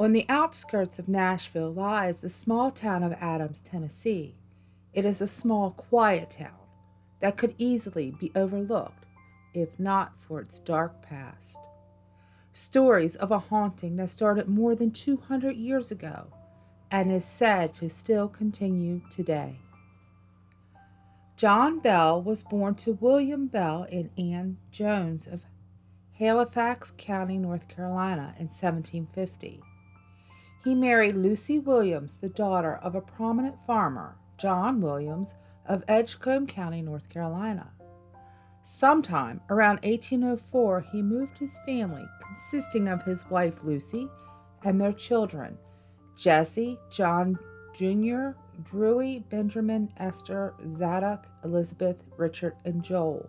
On the outskirts of Nashville lies the small town of Adams, Tennessee. It is a small, quiet town that could easily be overlooked if not for its dark past. Stories of a haunting that started more than 200 years ago and is said to still continue today. John Bell was born to William Bell and Ann Jones of Halifax County, North Carolina in 1750. He married Lucy Williams, the daughter of a prominent farmer, John Williams of Edgecombe County, North Carolina. Sometime around 1804, he moved his family, consisting of his wife Lucy and their children, Jesse, John Jr., Drewy, Benjamin, Esther, Zadok, Elizabeth, Richard, and Joel,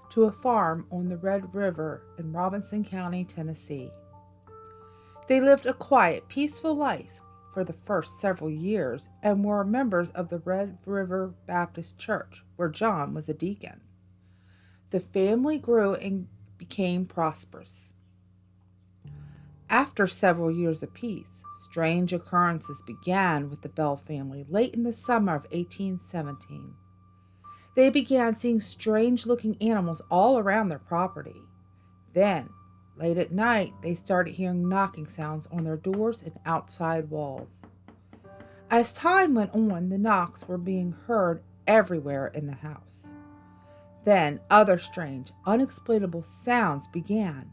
to a farm on the Red River in Robinson County, Tennessee. They lived a quiet, peaceful life for the first several years and were members of the Red River Baptist Church, where John was a deacon. The family grew and became prosperous. After several years of peace, strange occurrences began with the Bell family late in the summer of 1817. They began seeing strange-looking animals all around their property. Then, late at night, they started hearing knocking sounds on their doors and outside walls. As time went on, the knocks were being heard everywhere in the house. Then other strange, unexplainable sounds began,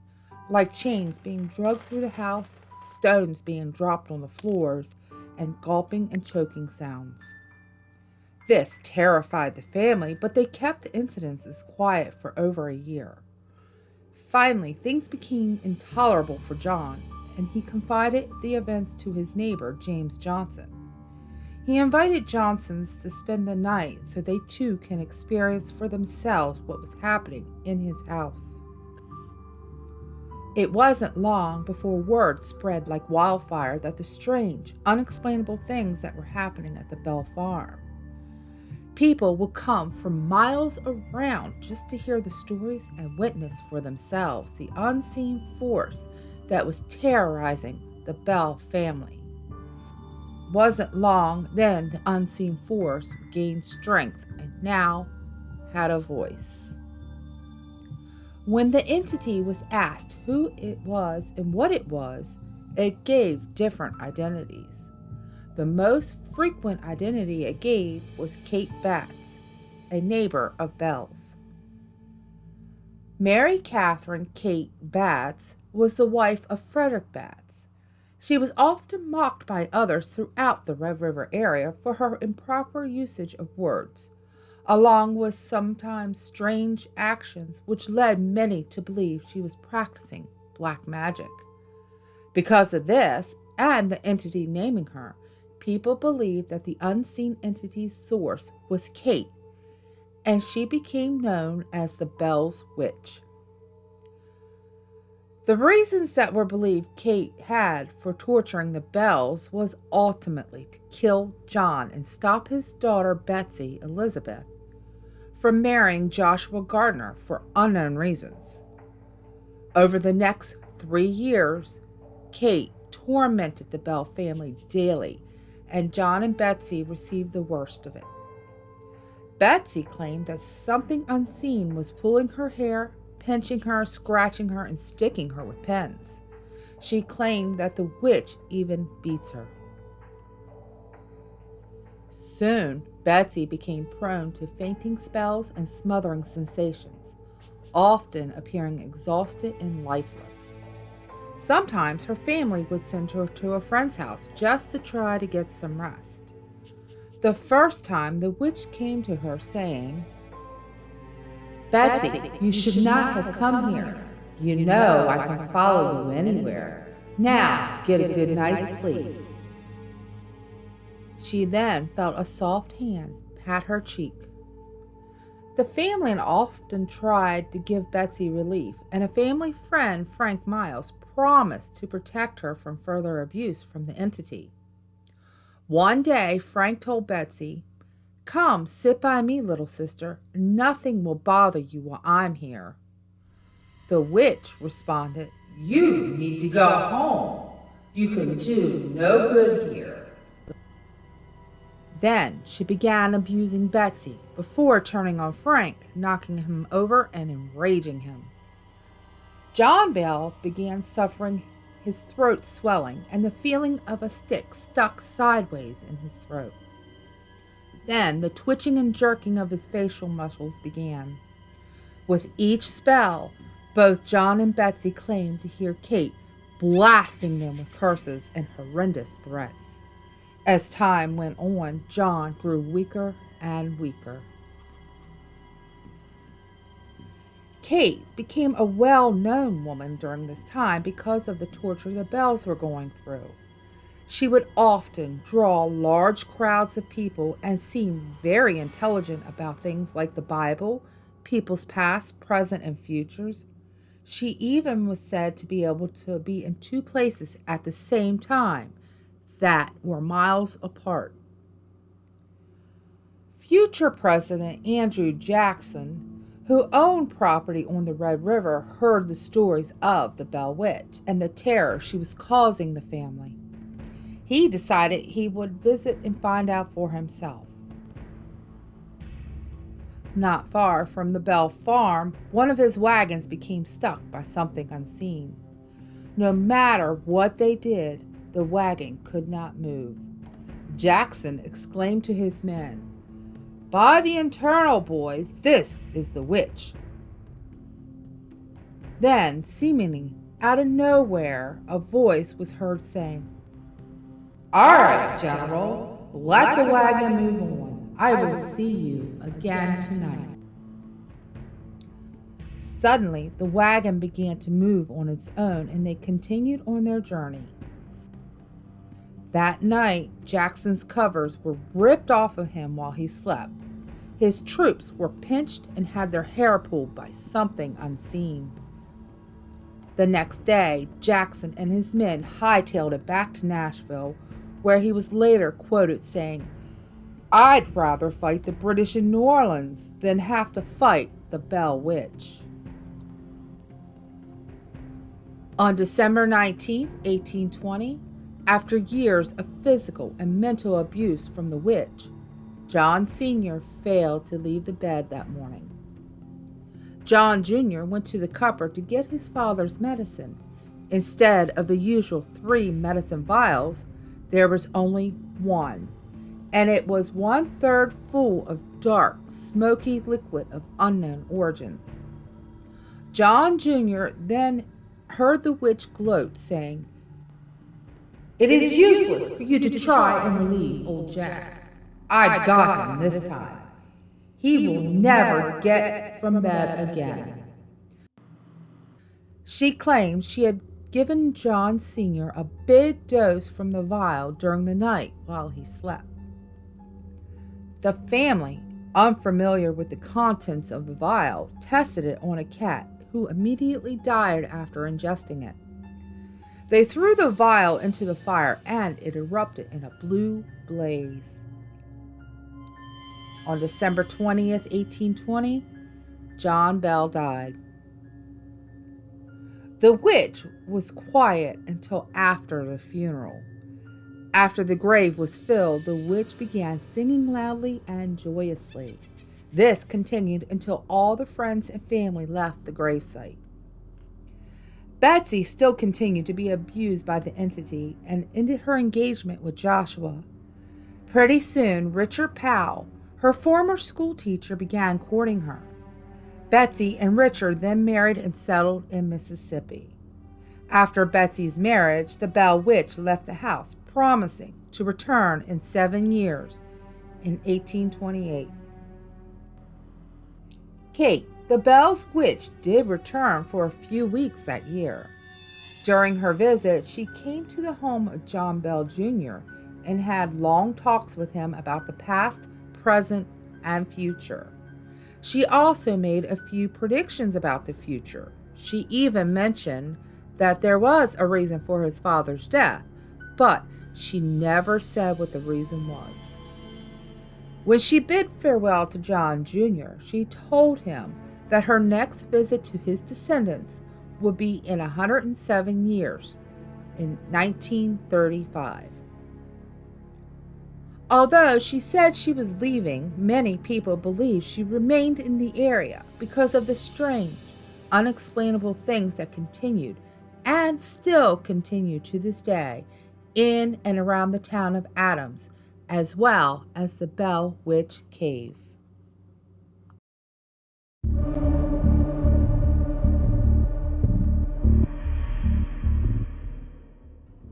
like chains being dragged through the house, stones being dropped on the floors, and gulping and choking sounds. This terrified the family, but they kept the incidences quiet for over a year. Finally, things became intolerable for John, and he confided the events to his neighbor, James Johnson. He invited Johnsons to spend the night so they too can experience for themselves what was happening in his house. It wasn't long before word spread like wildfire that the strange, unexplainable things that were happening at the Bell farm. People would come from miles around just to hear the stories and witness for themselves the unseen force that was terrorizing the Bell family. Wasn't long then the unseen force gained strength and now had a voice. When the entity was asked who it was and what it gave different identities. The most frequent identity it gave was Kate Batts, a neighbor of Bell's. Mary Catherine Kate Batts was the wife of Frederick Batts. She was often mocked by others throughout the Red River area for her improper usage of words, along with sometimes strange actions which led many to believe she was practicing black magic. Because of this, and the entity naming her, people believed that the unseen entity's source was Kate, and she became known as the Bell's Witch. The reasons that were believed Kate had for torturing the Bells was ultimately to kill John and stop his daughter Betsy Elizabeth from marrying Joshua Gardner for unknown reasons. Over the next 3 years, Kate tormented the Bell family daily, and John and Betsy received the worst of it. Betsy claimed that something unseen was pulling her hair, pinching her, scratching her, and sticking her with pins. She claimed that the witch even beats her. Soon, Betsy became prone to fainting spells and smothering sensations, often appearing exhausted and lifeless. Sometimes her family would send her to a friend's house just to try to get some rest. The first time, the witch came to her saying, "Betsy, you should not have come here. You know I can follow you anywhere. Now get a good night's sleep." She then felt a soft hand pat her cheek. The family often tried to give Betsy relief, and a family friend, Frank Miles, promised to protect her from further abuse from the entity. One day, Frank told Betsy, "Come, sit by me, little sister. Nothing will bother you while I'm here." The witch responded, "You need to go home. You can do no good here. Then she began abusing Betsy before turning on Frank, knocking him over and enraging him. John Bell began suffering his throat swelling and the feeling of a stick stuck sideways in his throat. Then the twitching and jerking of his facial muscles began. With each spell, both John and Betsy claimed to hear Kate blasting them with curses and horrendous threats. As time went on, John grew weaker and weaker. Kate became a well-known woman during this time because of the torture the Bells were going through. She would often draw large crowds of people and seem very intelligent about things like the Bible, people's past, present, and futures. She even was said to be able to be in two places at the same time that were miles apart. Future President Andrew Jackson, who owned property on the Red River, heard the stories of the Bell Witch and the terror she was causing the family. He decided he would visit and find out for himself. Not far from the Bell farm, one of his wagons became stuck by something unseen. No matter what they did, the wagon could not move. Jackson exclaimed to his men, "By the internal, boys, this is the witch." Then, seemingly out of nowhere, a voice was heard saying, "All right, General, let the wagon move on. I will see you again tonight." Suddenly, the wagon began to move on its own, and they continued on their journey. That night, Jackson's covers were ripped off of him while he slept. His troops were pinched and had their hair pulled by something unseen. The next day, Jackson and his men hightailed it back to Nashville, where he was later quoted saying, "I'd rather fight the British in New Orleans than have to fight the Bell Witch." On December 19, 1820, after years of physical and mental abuse from the witch, John Sr. failed to leave the bed that morning. John Jr. went to the cupboard to get his father's medicine. Instead of the usual 3 medicine vials, there was only one, and it was 1/3 full of dark, smoky liquid of unknown origins. John Jr. then heard the witch gloat, saying, "It is useless for you to try and relieve old Jack. I got him this time. He will never get from bed again." She claimed she had given John Sr. a big dose from the vial during the night while he slept. The family, unfamiliar with the contents of the vial, tested it on a cat who immediately died after ingesting it. They threw the vial into the fire and it erupted in a blue blaze. On December 20th, 1820, John Bell died. The witch was quiet until after the funeral. After the grave was filled, the witch began singing loudly and joyously. This continued until all the friends and family left the gravesite. Betsy still continued to be abused by the entity and ended her engagement with Joshua. Pretty soon, Richard Powell, her former school teacher, began courting her. Betsy and Richard then married and settled in Mississippi. After Betsy's marriage, the Bell Witch left the house, promising to return in 7 years, in 1828. Kate, the Bell's witch, did return for a few weeks that year. During her visit, she came to the home of John Bell Jr. and had long talks with him about the past, present, and future. She also made a few predictions about the future. She even mentioned that there was a reason for his father's death, but she never said what the reason was. When she bid farewell to John Jr., she told him that her next visit to his descendants would be in 107 years, in 1935. Although she said she was leaving, many people believe she remained in the area because of the strange, unexplainable things that continued and still continue to this day in and around the town of Adams, as well as the Bell Witch Cave.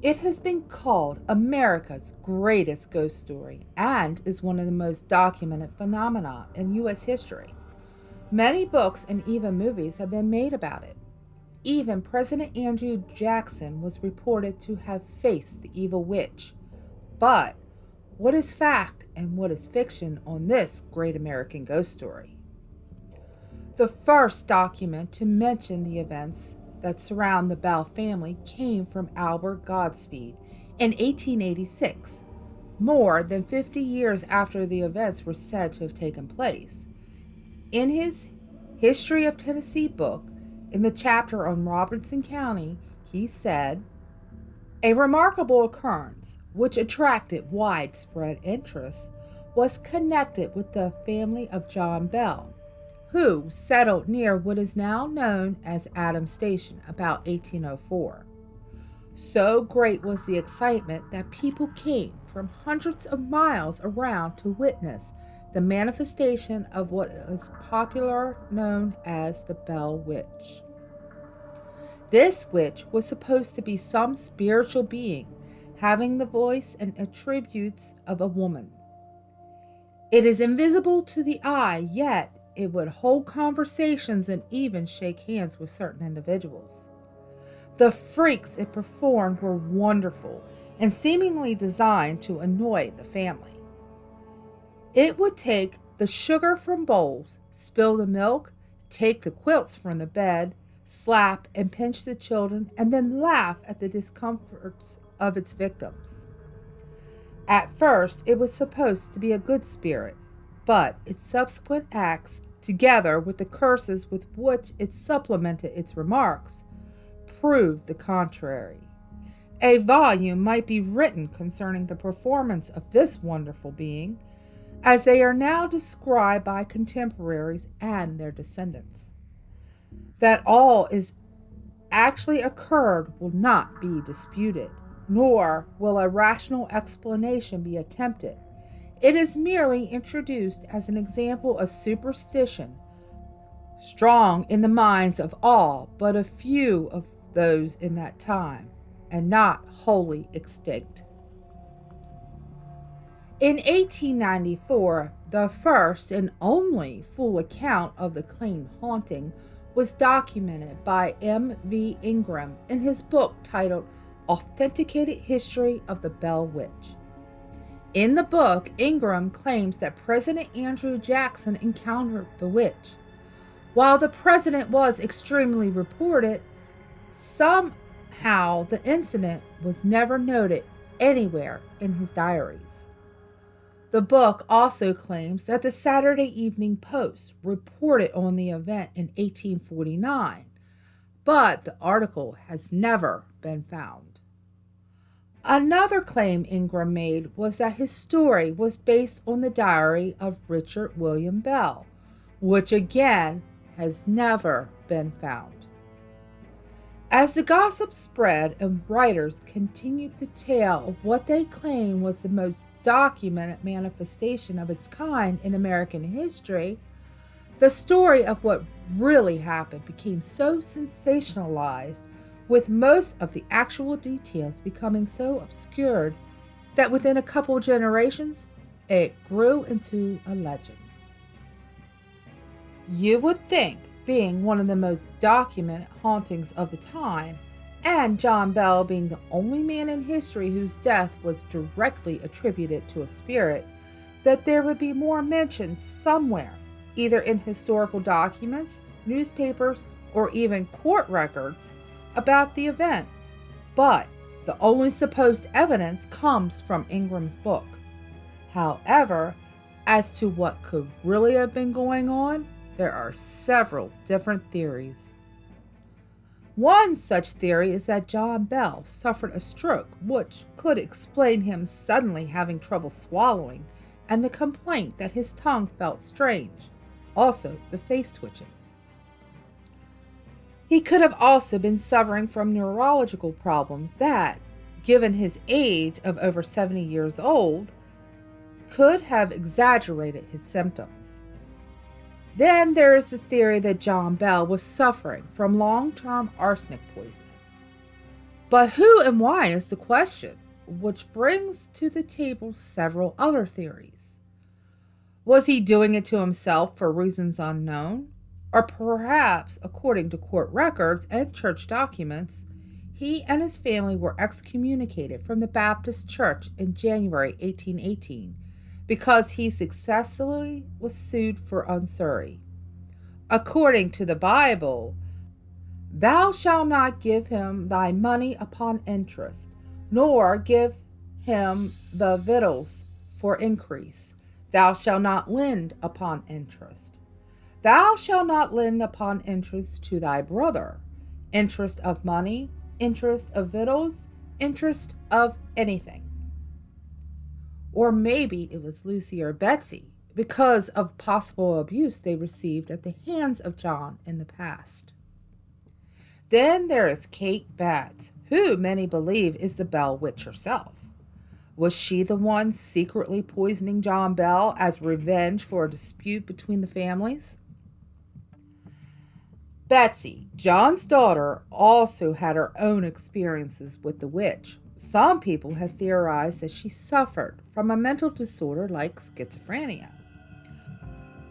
It has been called America's greatest ghost story and is one of the most documented phenomena in U.S. history. Many books and even movies have been made about it. Even President Andrew Jackson was reported to have faced the evil witch. But what is fact and what is fiction on this great American ghost story? The first document to mention the events that surround the Bell family came from Albert Godspeed in 1886, more than 50 years after the events were said to have taken place. In his History of Tennessee book, in the chapter on Robertson County, he said, "A remarkable occurrence, which attracted widespread interest, was connected with the family of John Bell, who settled near what is now known as Adams Station about 1804. So great was the excitement that people came from hundreds of miles around to witness the manifestation of what is popularly known as the Bell Witch. This witch was supposed to be some spiritual being having the voice and attributes of a woman. It is invisible to the eye, yet it would hold conversations and even shake hands with certain individuals. The freaks it performed were wonderful and seemingly designed to annoy the family. It would take the sugar from bowls, spill the milk, take the quilts from the bed, slap and pinch the children, and then laugh at the discomforts of its victims. At first, it was supposed to be a good spirit, but its subsequent acts, together with the curses with which it supplemented its remarks, proved the contrary. A volume might be written concerning the performance of this wonderful being, as they are now described by contemporaries and their descendants. That all is actually occurred will not be disputed, nor will a rational explanation be attempted. It is merely introduced as an example of superstition, strong in the minds of all but a few of those in that time, and not wholly extinct. In 1894, the first and only full account of the claimed haunting was documented by M.V. Ingram in his book titled Authenticated History of the Bell Witch. In the book, Ingram claims that President Andrew Jackson encountered the witch. While the president was extremely reported, somehow the incident was never noted anywhere in his diaries. The book also claims that the Saturday Evening Post reported on the event in 1849, but the article has never been found. Another claim Ingram made was that his story was based on the diary of Richard William Bell, which again has never been found. As the gossip spread and writers continued the tale of what they claimed was the most documented manifestation of its kind in American history, the story of what really happened became so sensationalized, with most of the actual details becoming so obscured that within a couple generations, it grew into a legend. You would think, being one of the most documented hauntings of the time, and John Bell being the only man in history whose death was directly attributed to a spirit, that there would be more mention somewhere, either in historical documents, newspapers, or even court records, about the event. But the only supposed evidence comes from Ingram's book. However, as to what could really have been going on, there are several different theories. One such theory is that John Bell suffered a stroke, which could explain him suddenly having trouble swallowing, and the complaint that his tongue felt strange, also the face twitching. He could have also been suffering from neurological problems that, given his age of over 70 years old, could have exaggerated his symptoms. Then there is the theory that John Bell was suffering from long-term arsenic poisoning. But who and why is the question, which brings to the table several other theories. Was he doing it to himself for reasons unknown? Or perhaps, according to court records and church documents, he and his family were excommunicated from the Baptist Church in January 1818 because he successfully was sued for usury. According to the Bible, thou shalt not give him thy money upon interest, nor give him the victuals for increase. Thou shalt not lend upon interest. Thou shalt not lend upon interest to thy brother, interest of money, interest of victuals, interest of anything. Or maybe it was Lucy or Betsy, because of possible abuse they received at the hands of John in the past. Then there is Kate Batts, who many believe is the Bell Witch herself. Was she the one secretly poisoning John Bell as revenge for a dispute between the families? Betsy, John's daughter, also had her own experiences with the witch. Some people have theorized that she suffered from a mental disorder like schizophrenia.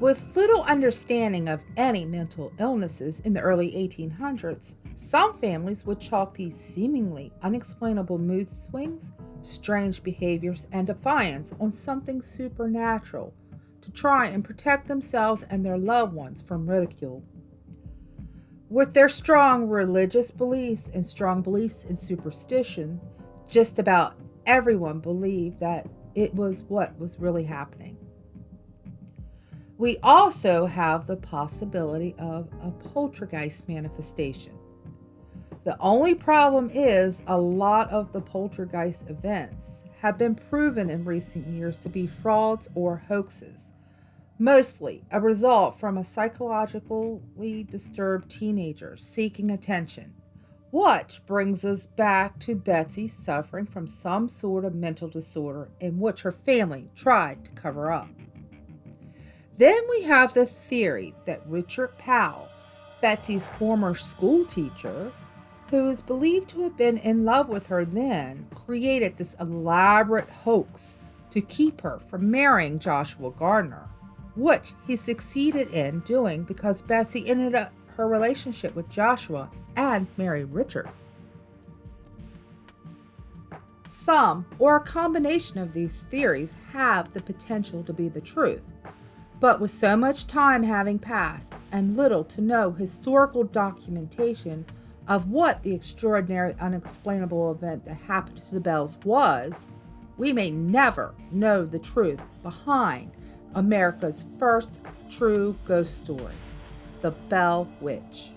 With little understanding of any mental illnesses in the early 1800s, some families would chalk these seemingly unexplainable mood swings, strange behaviors, and defiance on something supernatural to try and protect themselves and their loved ones from ridicule. With their strong religious beliefs and strong beliefs in superstition, just about everyone believed that it was what was really happening. We also have the possibility of a poltergeist manifestation. The only problem is a lot of the poltergeist events have been proven in recent years to be frauds or hoaxes, mostly a result from a psychologically disturbed teenager seeking attention, which brings us back to Betsy suffering from some sort of mental disorder in which her family tried to cover up. Then we have the theory that Richard Powell, Betsy's former school teacher, who is believed to have been in love with her then, created this elaborate hoax to keep her from marrying Joshua Gardner, which he succeeded in doing because Betsy ended up her relationship with Joshua and married Richard. Some, or a combination of these theories, have the potential to be the truth. But with so much time having passed and little to no historical documentation of what the extraordinary, unexplainable event that happened to the Bells was, we may never know the truth behind America's first true ghost story, the Bell Witch.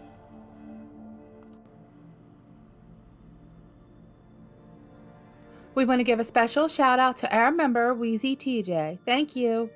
We want to give a special shout out to our member, Wheezy TJ. Thank you.